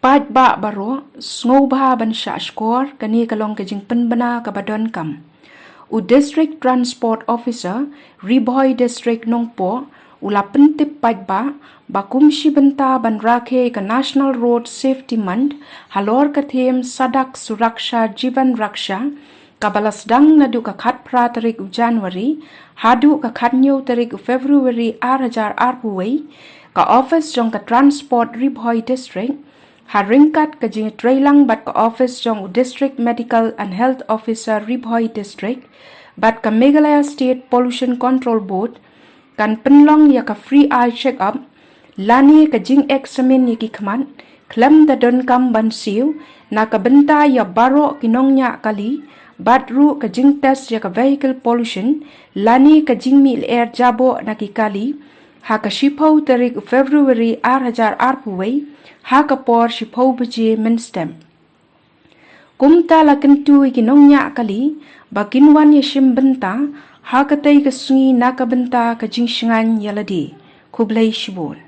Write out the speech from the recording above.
Pat ba baro, ngau ba ban sya skor, kani kalong kajing penbana kabadon kam. U District Transport Officer, Riboy District Nongpo, ula pentip pat ba kumsi benta ban rakhe ka National Road Safety Month, halor ka them Sadak Suraksha Jivan Raksha, kabalasdang nadu ka khat pra tarik u January, hadu ka khat nyo tarik u February 2024, ka office jong ka Transport Riboy District, haringkat ka jing trailang bat ka office jong District Medical and Health Officer Riboy District, bat ka Meghalaya State Pollution Control Board, kan Pynlong ya ka free eye check-up, lani ka jing examine ya ki khaman, klam da don kam ban siu, na ka benta ya baro ki Nongniah kali, bat ru ka jing test ya ka vehicle pollution, lani ka jing mil air jabo na ki kali, Haka shipau tarik February 2024, Haka por shipau baje menstem. Kumta la kentu ki Nongniah kali, bakinwan ya shim benta, Haka tay ka sungi naka benta ka jing shingan yaladi, kublay shibol.